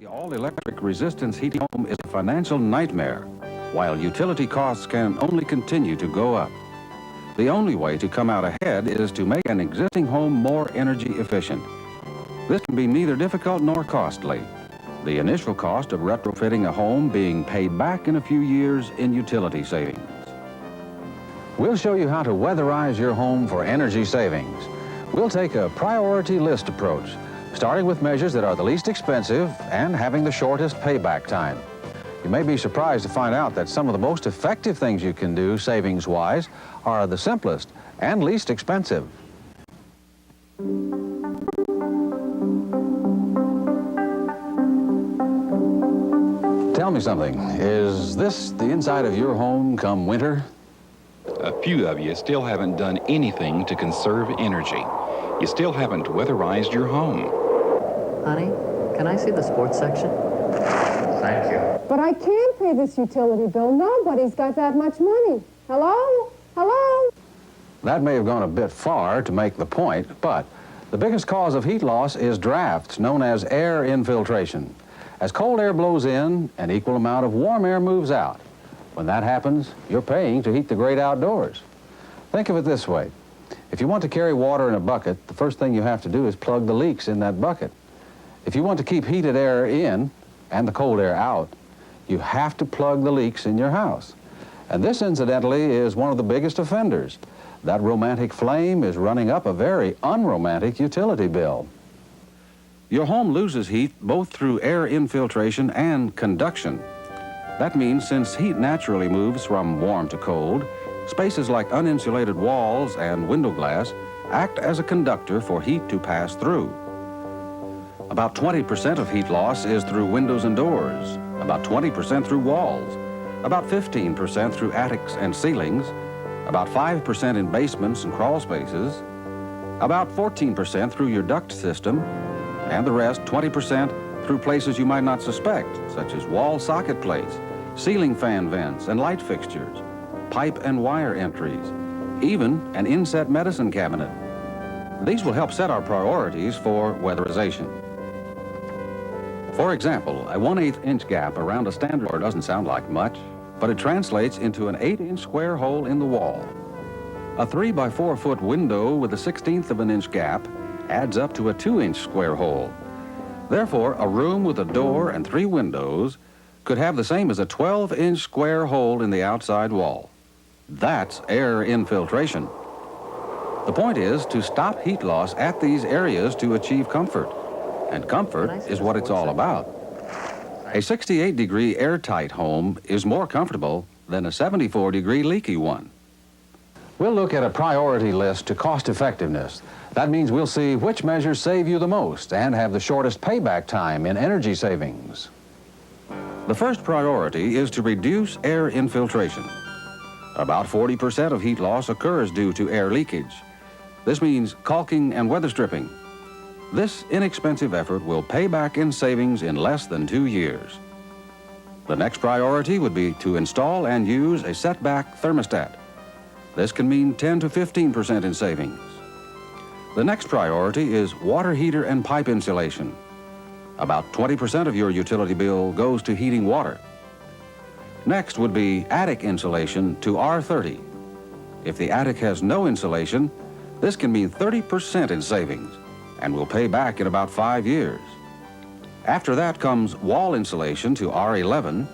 The all-electric resistance heating home is a financial nightmare, while utility costs can only continue to go up. The only way to come out ahead is to make an existing home more energy efficient. This can be neither difficult nor costly. The initial cost of retrofitting a home being paid back in a few years in utility savings. We'll show you how to weatherize your home for energy savings. We'll take a priority list approach, starting with measures that are the least expensive and having the shortest payback time. You may be surprised to find out that some of the most effective things you can do savings-wise are the simplest and least expensive. Tell me something, is this the inside of your home come winter? A few of you still haven't done anything to conserve energy. You still haven't weatherized your home. Honey, can I see the sports section? Thank you. But I can't pay this utility bill. Nobody's got that much money. Hello? Hello? That may have gone a bit far to make the point, but the biggest cause of heat loss is drafts, known as air infiltration. As cold air blows in, an equal amount of warm air moves out. When that happens, you're paying to heat the great outdoors. Think of it this way. If you want to carry water in a bucket, the first thing you have to do is plug the leaks in that bucket. If you want to keep heated air in and the cold air out, you have to plug the leaks in your house. And this, incidentally, is one of the biggest offenders. That romantic flame is running up a very unromantic utility bill. Your home loses heat both through air infiltration and conduction. That means since heat naturally moves from warm to cold, spaces like uninsulated walls and window glass act as a conductor for heat to pass through. About 20% of heat loss is through windows and doors, about 20% through walls, about 15% through attics and ceilings, about 5% in basements and crawl spaces, about 14% through your duct system, and the rest, 20%, through places you might not suspect, such as wall socket plates, ceiling fan vents and light fixtures, pipe and wire entries, even an inset medicine cabinet. These will help set our priorities for weatherization. For example, a 1/8 inch gap around a standard door doesn't sound like much, but it translates into an 8-inch square hole in the wall. A 3 by 4 foot window with a 1/16 of an inch gap adds up to a 2-inch square hole. Therefore, a room with a door and 3 windows could have the same as a 12-inch square hole in the outside wall. That's air infiltration. The point is to stop heat loss at these areas to achieve comfort. And comfort is what it's all about. A 68-degree airtight home is more comfortable than a 74-degree leaky one. We'll look at a priority list to cost effectiveness. That means we'll see which measures save you the most and have the shortest payback time in energy savings. The first priority is to reduce air infiltration. About 40% of heat loss occurs due to air leakage. This means caulking and weather stripping. This inexpensive effort will pay back in savings in less than 2 years. The next priority would be to install and use a setback thermostat. This can mean 10 to 15% in savings. The next priority is water heater and pipe insulation. About 20% of your utility bill goes to heating water. Next would be attic insulation to R30. If the attic has no insulation, this can mean 30% in savings and will pay back in about 5 years. After that comes wall insulation to R11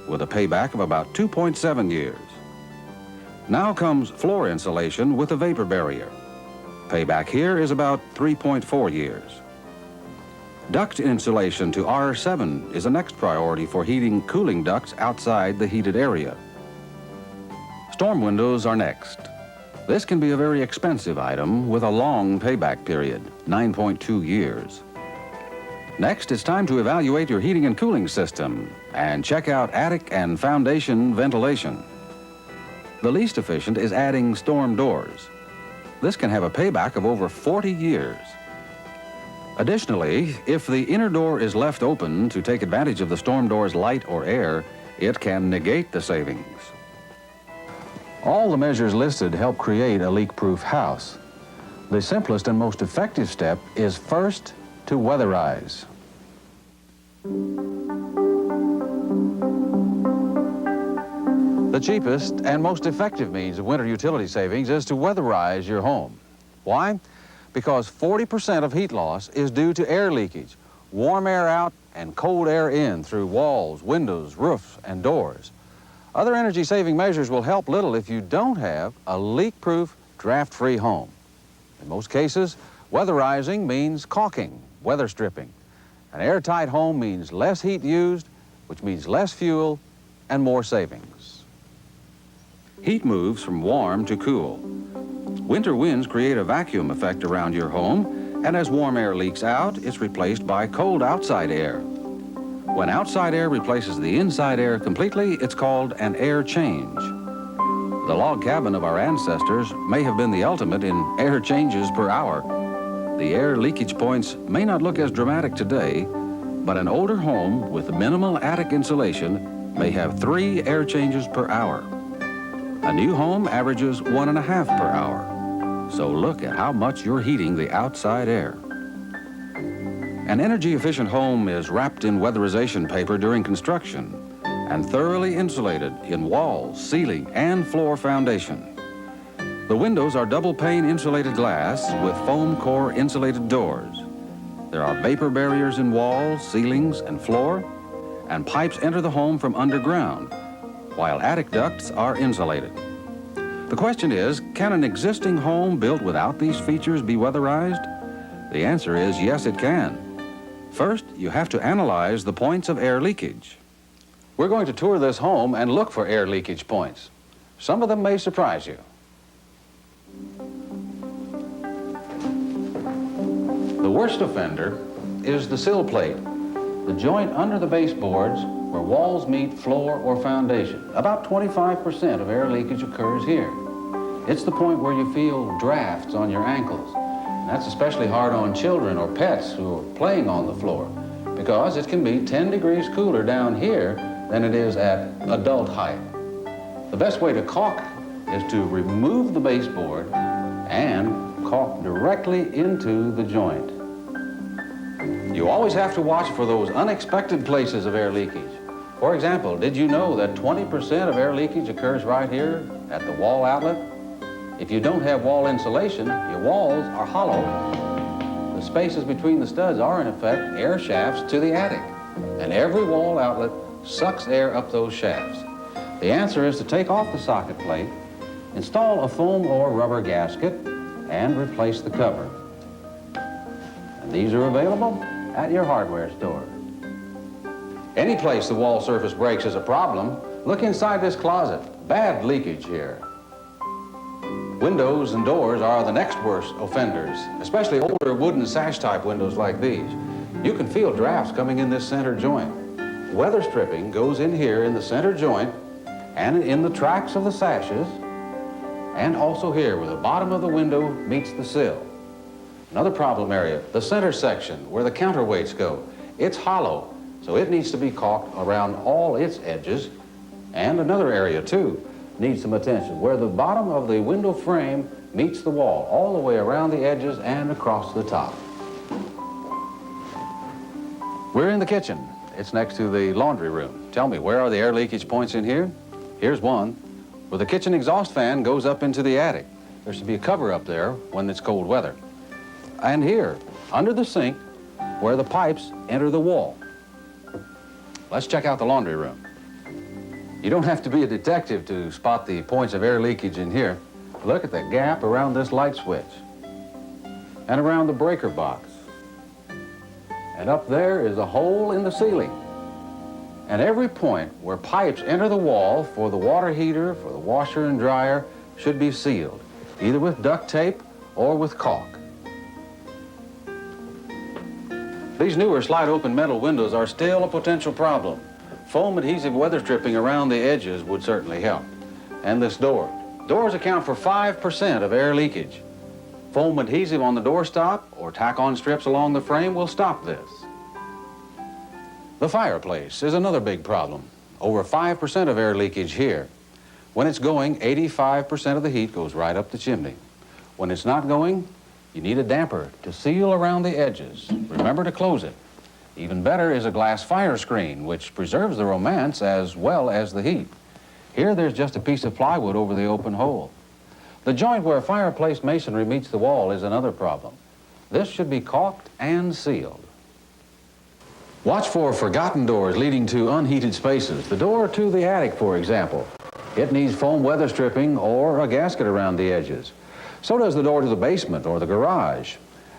with a payback of about 2.7 years. Now comes floor insulation with a vapor barrier. Payback here is about 3.4 years. Duct insulation to R7 is the next priority for heating cooling ducts outside the heated area. Storm windows are next. This can be a very expensive item with a long payback period, 9.2 years. Next, it's time to evaluate your heating and cooling system and check out attic and foundation ventilation. The least efficient is adding storm doors. This can have a payback of over 40 years. Additionally, if the inner door is left open to take advantage of the storm door's light or air, it can negate the savings. All the measures listed help create a leak-proof house. The simplest and most effective step is first to weatherize. The cheapest and most effective means of winter utility savings is to weatherize your home. Why? Because 40% of heat loss is due to air leakage, warm air out and cold air in through walls, windows, roofs, and doors. Other energy-saving measures will help little if you don't have a leak-proof, draft-free home. In most cases, weatherizing means caulking, weather stripping. An airtight home means less heat used, which means less fuel and more savings. Heat moves from warm to cool. Winter winds create a vacuum effect around your home, and as warm air leaks out, it's replaced by cold outside air. When outside air replaces the inside air completely, it's called an air change. The log cabin of our ancestors may have been the ultimate in air changes per hour. The air leakage points may not look as dramatic today, but an older home with minimal attic insulation may have 3 air changes per hour. A new home averages 1.5 per hour. So look at how much you're heating the outside air. An energy-efficient home is wrapped in weatherization paper during construction and thoroughly insulated in walls, ceiling, and floor foundation. The windows are double-pane insulated glass with foam core insulated doors. There are vapor barriers in walls, ceilings, and floor, and pipes enter the home from underground, while attic ducts are insulated. The question is, can an existing home built without these features be weatherized? The answer is yes, it can. First, you have to analyze the points of air leakage. We're going to tour this home and look for air leakage points. Some of them may surprise you. The worst offender is the sill plate, the joint under the baseboards where walls meet floor or foundation. About 25% of air leakage occurs here. It's the point where you feel drafts on your ankles. And that's especially hard on children or pets who are playing on the floor, because it can be 10 degrees cooler down here than it is at adult height. The best way to caulk is to remove the baseboard and caulk directly into the joint. You always have to watch for those unexpected places of air leakage. For example, did you know that 20% of air leakage occurs right here at the wall outlet? If you don't have wall insulation, your walls are hollow. The spaces between the studs are, in effect, air shafts to the attic. And every wall outlet sucks air up those shafts. The answer is to take off the socket plate, install a foam or rubber gasket, and replace the cover. And these are available at your hardware store. Any place the wall surface breaks is a problem. Look inside this closet. Bad leakage here. Windows and doors are the next worst offenders, especially older wooden sash-type windows like these. You can feel drafts coming in this center joint. Weather stripping goes in here in the center joint and in the tracks of the sashes, and also here where the bottom of the window meets the sill. Another problem area, the center section where the counterweights go. It's hollow, so it needs to be caulked around all its edges. And another area, too, needs some attention, where the bottom of the window frame meets the wall, all the way around the edges and across the top. We're in the kitchen. It's next to the laundry room. Tell me, where are the air leakage points in here? Here's one, where the kitchen exhaust fan goes up into the attic. There should be a cover up there when it's cold weather. And here, under the sink, where the pipes enter the wall. Let's check out the laundry room. You don't have to be a detective to spot the points of air leakage in here. Look at the gap around this light switch and around the breaker box. And up there is a hole in the ceiling. And every point where pipes enter the wall for the water heater, for the washer and dryer, should be sealed, either with duct tape or with caulk. These newer slide-open metal windows are still a potential problem. Foam adhesive weather stripping around the edges would certainly help. And this door. Doors account for 5% of air leakage. Foam adhesive on the doorstop or tack-on strips along the frame will stop this. The fireplace is another big problem. Over 5% of air leakage here. When it's going, 85% of the heat goes right up the chimney. When it's not going, you need a damper to seal around the edges. Remember to close it. Even better is a glass fire screen, which preserves the romance as well as the heat. Here there's just a piece of plywood over the open hole. The joint where fireplace masonry meets the wall is another problem. This should be caulked and sealed. Watch for forgotten doors leading to unheated spaces. The door to the attic, for example. It needs foam weather stripping or a gasket around the edges. So does the door to the basement or the garage.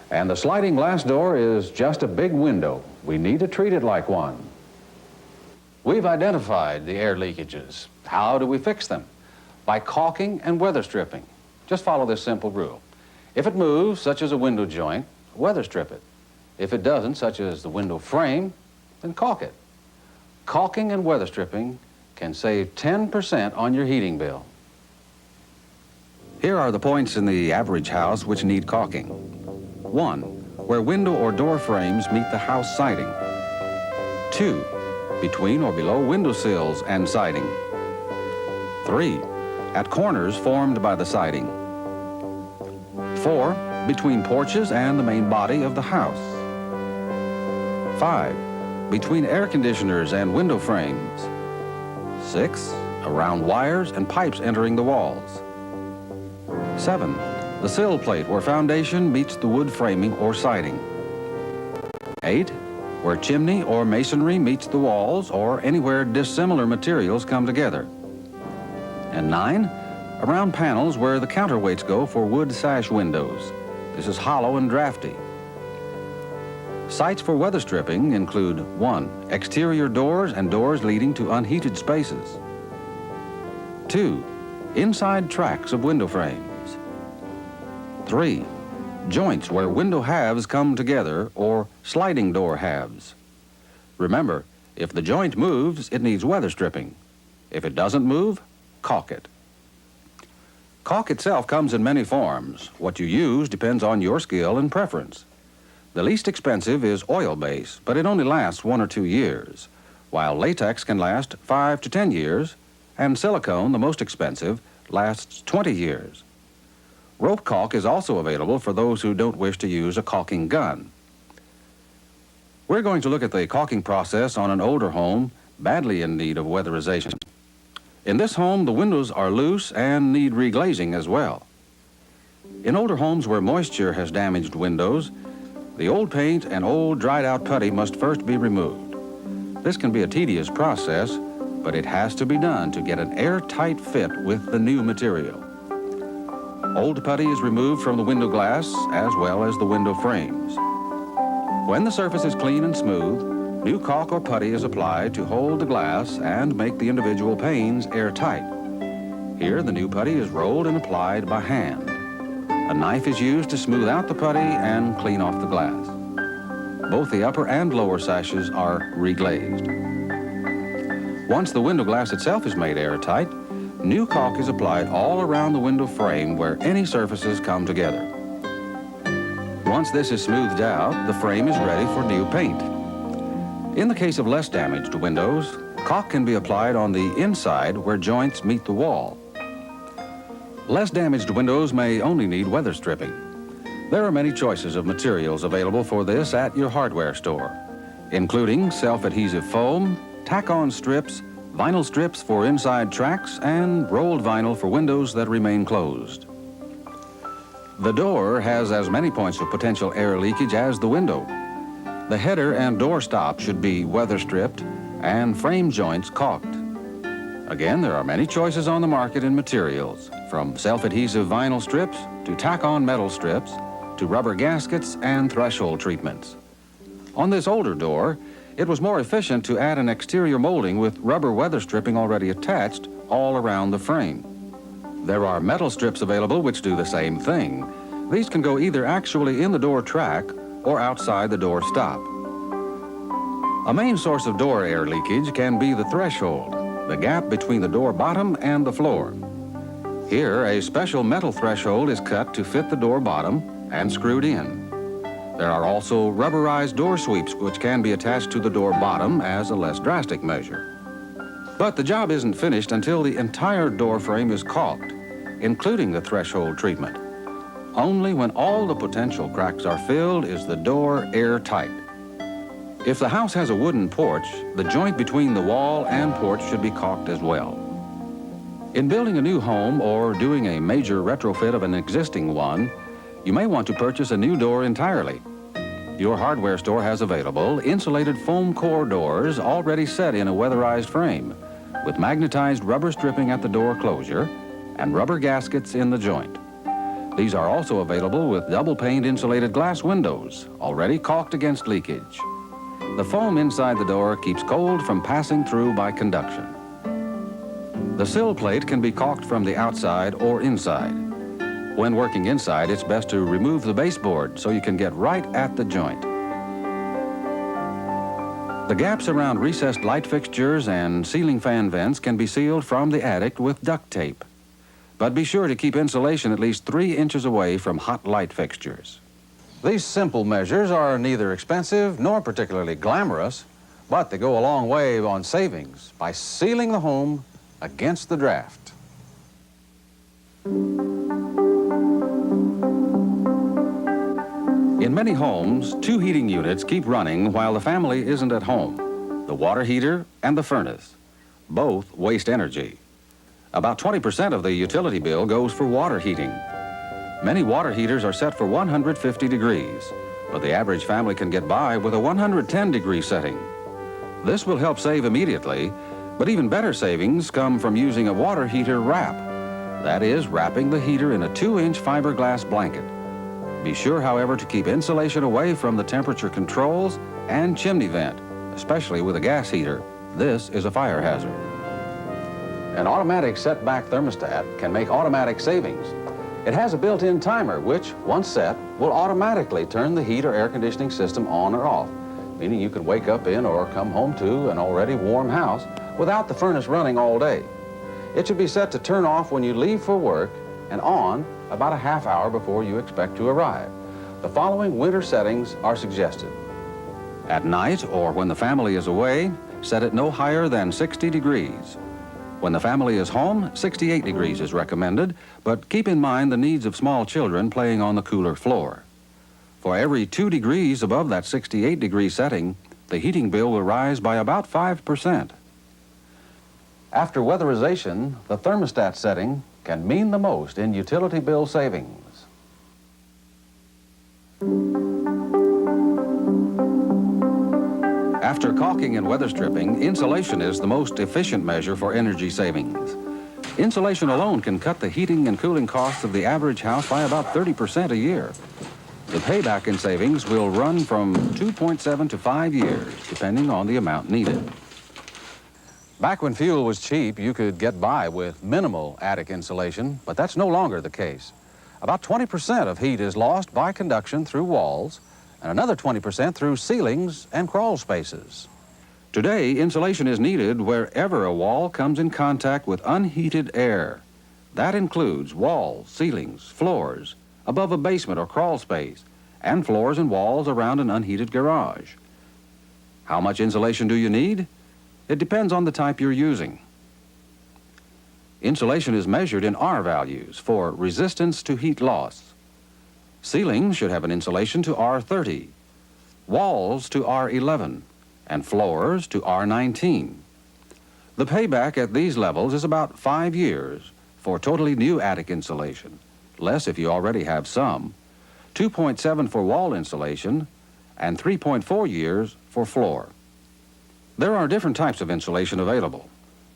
And the sliding glass door is just a big window. We need to treat it like one. We've identified the air leakages. How do we fix them? By caulking and weather stripping. Just follow this simple rule. If it moves, such as a window joint, weather strip it. If it doesn't, such as the window frame, then caulk it. Caulking and weather stripping can save 10% on your heating bill. Here are the points in the average house which need caulking. 1, where window or door frames meet the house siding. 2, between or below window sills and siding. 3, at corners formed by the siding. 4, between porches and the main body of the house. 5, between air conditioners and window frames. 6, around wires and pipes entering the walls. 7, the sill plate where foundation meets the wood framing or siding. 8, where chimney or masonry meets the walls or anywhere dissimilar materials come together. And 9, around panels where the counterweights go for wood sash windows. This is hollow and drafty. Sites for weather stripping include 1, exterior doors and doors leading to unheated spaces. 2, inside tracks of window frames. 3, joints where window halves come together or sliding door halves. Remember, if the joint moves, it needs weather stripping. If it doesn't move, caulk it. Caulk itself comes in many forms. What you use depends on your skill and preference. The least expensive is oil-based, but it only lasts 1 or 2 years, while latex can last 5 to 10 years, and silicone, the most expensive, lasts 20 years. Rope caulk is also available for those who don't wish to use a caulking gun. We're going to look at the caulking process on an older home badly in need of weatherization. In this home, the windows are loose and need reglazing as well. In older homes where moisture has damaged windows, the old paint and old dried-out putty must first be removed. This can be a tedious process, but it has to be done to get an airtight fit with the new material. Old putty is removed from the window glass as well as the window frames. When the surface is clean and smooth, new caulk or putty is applied to hold the glass and make the individual panes airtight. Here, the new putty is rolled and applied by hand. A knife is used to smooth out the putty and clean off the glass. Both the upper and lower sashes are reglazed. Once the window glass itself is made airtight, new caulk is applied all around the window frame where any surfaces come together. Once this is smoothed out, the frame is ready for new paint. In the case of less damaged windows, caulk can be applied on the inside where joints meet the wall. Less damaged windows may only need weather stripping. There are many choices of materials available for this at your hardware store, including self-adhesive foam, tack-on strips, vinyl strips for inside tracks, and rolled vinyl for windows that remain closed. The door has as many points of potential air leakage as the window. The header and door stop should be weather stripped and frame joints caulked. Again, there are many choices on the market in materials, from self-adhesive vinyl strips to tack-on metal strips to rubber gaskets and threshold treatments. On this older door, it was more efficient to add an exterior molding with rubber weather stripping already attached all around the frame. There are metal strips available which do the same thing. These can go either actually in the door track or outside the door stop. A main source of door air leakage can be the threshold, the gap between the door bottom and the floor. Here, a special metal threshold is cut to fit the door bottom and screwed in. There are also rubberized door sweeps which can be attached to the door bottom as a less drastic measure. But the job isn't finished until the entire door frame is caulked, including the threshold treatment. Only when all the potential cracks are filled is the door airtight. If the house has a wooden porch, the joint between the wall and porch should be caulked as well. In building a new home or doing a major retrofit of an existing one, you may want to purchase a new door entirely. Your hardware store has available insulated foam core doors already set in a weatherized frame with magnetized rubber stripping at the door closure and rubber gaskets in the joint. These are also available with double-paned insulated glass windows already caulked against leakage. The foam inside the door keeps cold from passing through by conduction. The sill plate can be caulked from the outside or inside. When working inside, it's best to remove the baseboard so you can get right at the joint. The gaps around recessed light fixtures and ceiling fan vents can be sealed from the attic with duct tape. But be sure to keep insulation at least 3 inches away from hot light fixtures. These simple measures are neither expensive nor particularly glamorous, but they go a long way on savings by sealing the home against the draft. In many homes, 2 heating units keep running while the family isn't at home. The water heater and the furnace. Both waste energy. About 20% of the utility bill goes for water heating. Many water heaters are set for 150 degrees, but the average family can get by with a 110-degree setting. This will help save immediately, but even better savings come from using a water heater wrap. That is, wrapping the heater in a 2-inch fiberglass blanket. Be sure, however, to keep insulation away from the temperature controls and chimney vent, especially with a gas heater. This is a fire hazard. An automatic setback thermostat can make automatic savings. It has a built-in timer which, once set, will automatically turn the heat or air conditioning system on or off, meaning you can wake up in or come home to an already warm house without the furnace running all day. It should be set to turn off when you leave for work and on about a half hour before you expect to arrive. The following winter settings are suggested. At night or when the family is away, set it no higher than 60 degrees. When the family is home, 68 degrees is recommended, but keep in mind the needs of small children playing on the cooler floor. For every 2 degrees above that 68-degree setting, the heating bill will rise by about 5%. After weatherization, the thermostat setting can mean the most in utility bill savings. After caulking and weather stripping, insulation is the most efficient measure for energy savings. Insulation alone can cut the heating and cooling costs of the average house by about 30% a year. The payback in savings will run from 2.7 to 5 years, depending on the amount needed. Back when fuel was cheap, you could get by with minimal attic insulation, but that's no longer the case. About 20% of heat is lost by conduction through walls, and another 20% through ceilings and crawl spaces. Today, insulation is needed wherever a wall comes in contact with unheated air. That includes walls, ceilings, floors, above a basement or crawl space, and floors and walls around an unheated garage. How much insulation do you need? It depends on the type you're using. Insulation is measured in R values for resistance to heat loss. Ceilings should have an insulation to R30, walls to R11, and floors to R19. The payback at these levels is about 5 years for totally new attic insulation, less if you already have some, 2.7 for wall insulation, and 3.4 years for floor. There are different types of insulation available.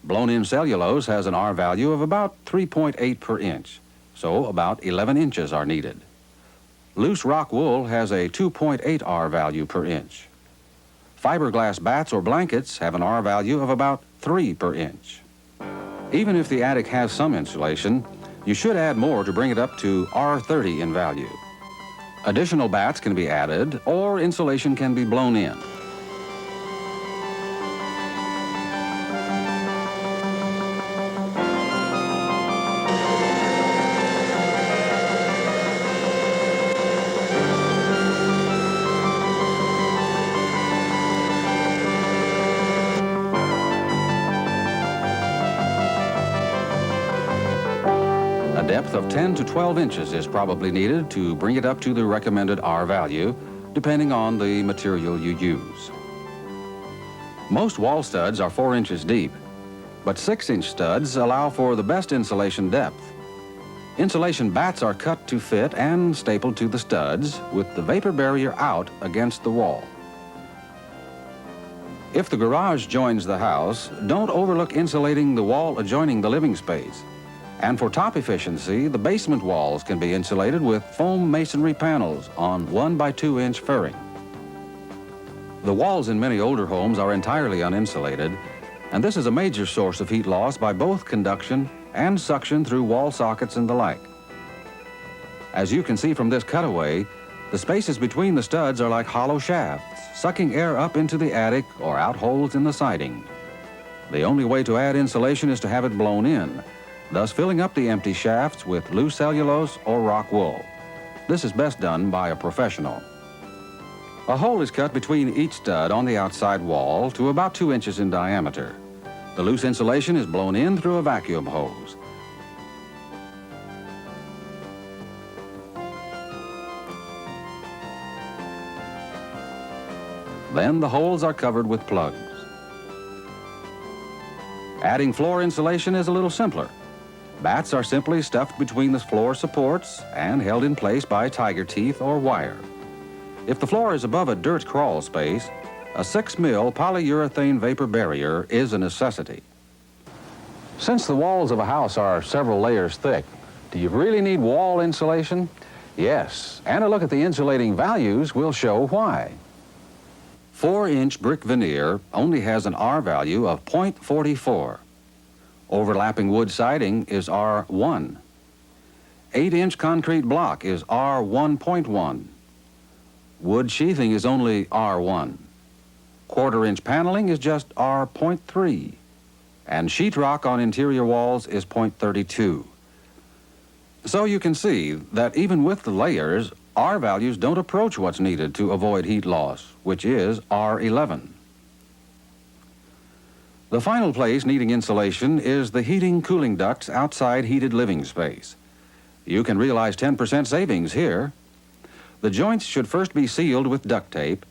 Blown-in cellulose has an R value of about 3.8 per inch, so about 11 inches are needed. Loose rock wool has a 2.8 R value per inch. Fiberglass bats or blankets have an R value of about 3 per inch. Even if the attic has some insulation, you should add more to bring it up to R30 in value. Additional bats can be added, or insulation can be blown in. A depth of 10 to 12 inches is probably needed to bring it up to the recommended R value, depending on the material you use. Most wall studs are 4 inches deep. but 6-inch studs allow for the best insulation depth. Insulation batts are cut to fit and stapled to the studs with the vapor barrier out against the wall. If the garage joins the house, don't overlook insulating the wall adjoining the living space. And for top efficiency, the basement walls can be insulated with foam masonry panels on 1 by 2-inch furring. The walls in many older homes are entirely uninsulated, and this is a major source of heat loss by both conduction and suction through wall sockets and the like. As you can see from this cutaway, the spaces between the studs are like hollow shafts, sucking air up into the attic or out holes in the siding. The only way to add insulation is to have it blown in, thus filling up the empty shafts with loose cellulose or rock wool. This is best done by a professional. A hole is cut between each stud on the outside wall to about 2 inches in diameter. The loose insulation is blown in through a vacuum hose. Then the holes are covered with plugs. Adding floor insulation is a little simpler. Batts are simply stuffed between the floor supports and held in place by tiger teeth or wire. If the floor is above a dirt crawl space, a 6mm polyurethane vapor barrier is a necessity. Since the walls of a house are several layers thick, do you really need wall insulation? Yes, and a look at the insulating values will show why. 4-inch brick veneer only has an R value of 0.44. Overlapping wood siding is R1. 8-inch concrete block is R1.1. Wood sheathing is only R1. 1/4-inch paneling is just R.3. And sheetrock on interior walls is 0.32. So you can see that even with the layers, R values don't approach what's needed to avoid heat loss, which is R11. The final place needing insulation is the heating cooling ducts outside heated living space. You can realize 10% savings here. The joints should first be sealed with duct tape,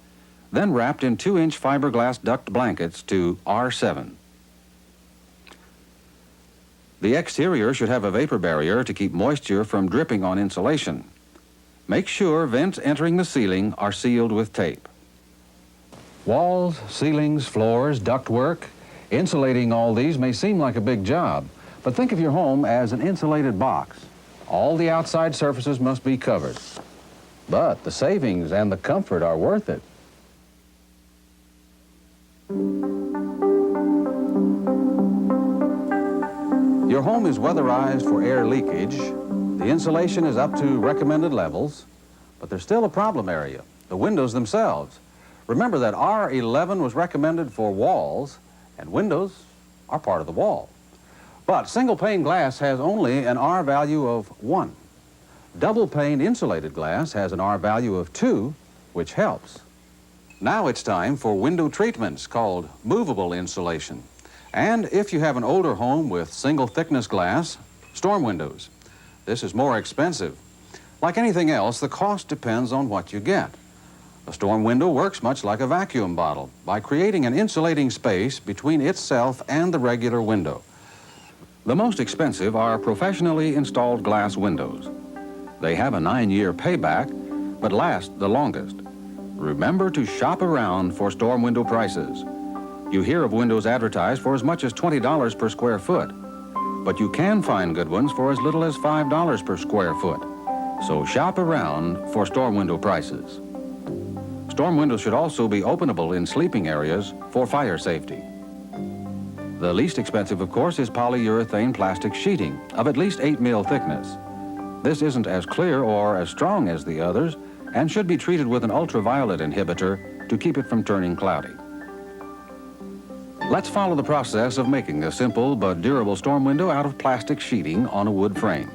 then wrapped in 2-inch fiberglass duct blankets to R7. The exterior should have a vapor barrier to keep moisture from dripping on insulation. Make sure vents entering the ceiling are sealed with tape. Walls, ceilings, floors, ductwork, insulating all these may seem like a big job, but think of your home as an insulated box. All the outside surfaces must be covered. But the savings and the comfort are worth it. Your home is weatherized for air leakage. The insulation is up to recommended levels, but there's still a problem area, the windows themselves. Remember that R11 was recommended for walls, and windows are part of the wall. But single pane glass has only an R value of 1. Double pane insulated glass has an R value of 2, which helps. Now it's time for window treatments called movable insulation. And if you have an older home with single thickness glass, storm windows. This is more expensive. Like anything else, the cost depends on what you get. A storm window works much like a vacuum bottle by creating an insulating space between itself and the regular window. The most expensive are professionally installed glass windows. They have a 9-year payback, but last the longest. Remember to shop around for storm window prices. You hear of windows advertised for as much as $20 per square foot, but you can find good ones for as little as $5 per square foot. So shop around for storm window prices. Storm windows should also be openable in sleeping areas for fire safety. The least expensive, of course, is polyurethane plastic sheeting of at least 8mm thickness. This isn't as clear or as strong as the others and should be treated with an ultraviolet inhibitor to keep it from turning cloudy. Let's follow the process of making a simple but durable storm window out of plastic sheeting on a wood frame.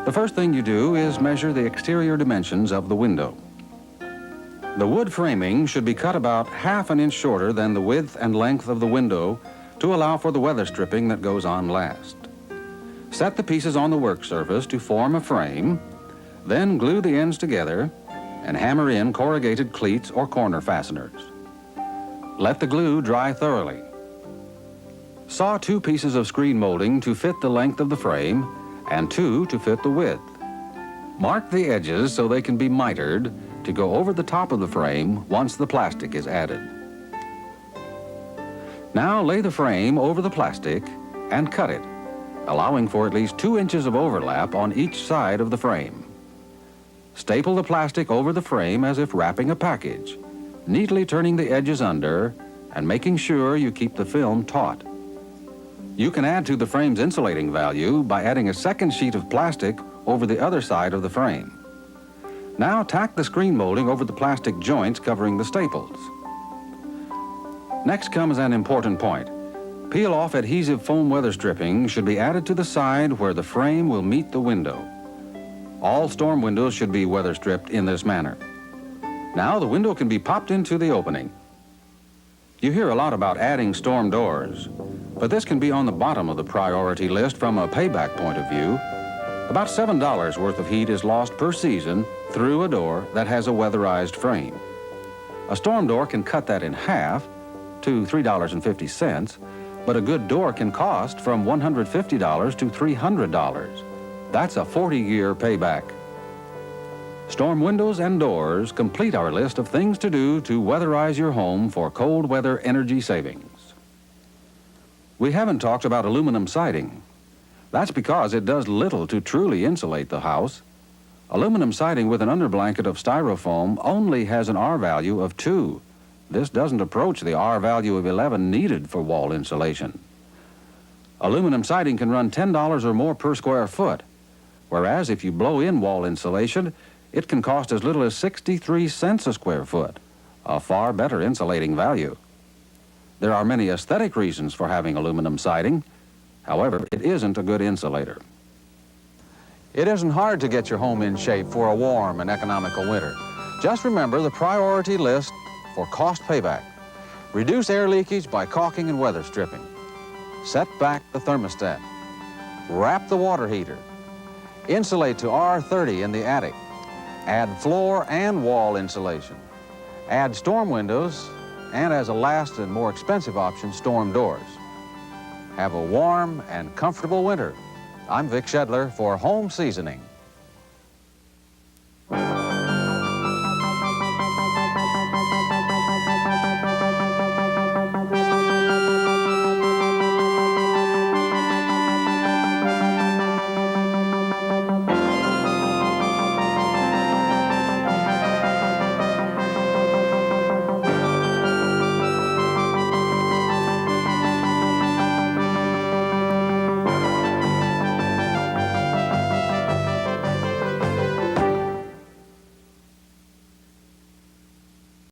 The first thing you do is measure the exterior dimensions of the window. The wood framing should be cut about ½ an inch shorter than the width and length of the window to allow for the weather stripping that goes on last. Set the pieces on the work surface to form a frame, then glue the ends together and hammer in corrugated cleats or corner fasteners. Let the glue dry thoroughly. Saw 2 pieces of screen molding to fit the length of the frame and 2 to fit the width. Mark the edges so they can be mitered to go over the top of the frame once the plastic is added. Now lay the frame over the plastic and cut it, allowing for at least 2 inches of overlap on each side of the frame. Staple the plastic over the frame as if wrapping a package, neatly turning the edges under and making sure you keep the film taut. You can add to the frame's insulating value by adding a second sheet of plastic over the other side of the frame. Now tack the screen molding over the plastic joints covering the staples. Next comes an important point. Peel-off adhesive foam weather stripping should be added to the side where the frame will meet the window. All storm windows should be weather stripped in this manner. Now the window can be popped into the opening. You hear a lot about adding storm doors, but this can be on the bottom of the priority list from a payback point of view. About $7 worth of heat is lost per season through a door that has a weatherized frame. A storm door can cut that in half to $3.50, but a good door can cost from $150 to $300. That's a 40-year payback. Storm windows and doors complete our list of things to do to weatherize your home for cold weather energy savings. We haven't talked about aluminum siding. That's because it does little to truly insulate the house. Aluminum siding with an underblanket of styrofoam only has an R value of 2. This doesn't approach the R value of 11 needed for wall insulation. Aluminum siding can run $10 or more per square foot, whereas if you blow in wall insulation, it can cost as little as 63 cents a square foot, a far better insulating value. There are many aesthetic reasons for having aluminum siding. However, it isn't a good insulator. It isn't hard to get your home in shape for a warm and economical winter. Just remember the priority list for cost payback. Reduce air leakage by caulking and weather stripping. Set back the thermostat. Wrap the water heater. Insulate to R30 in the attic. Add floor and wall insulation. Add storm windows, and as a last and more expensive option, storm doors. Have a warm and comfortable winter. I'm Vic Shedler for Home Seasoning.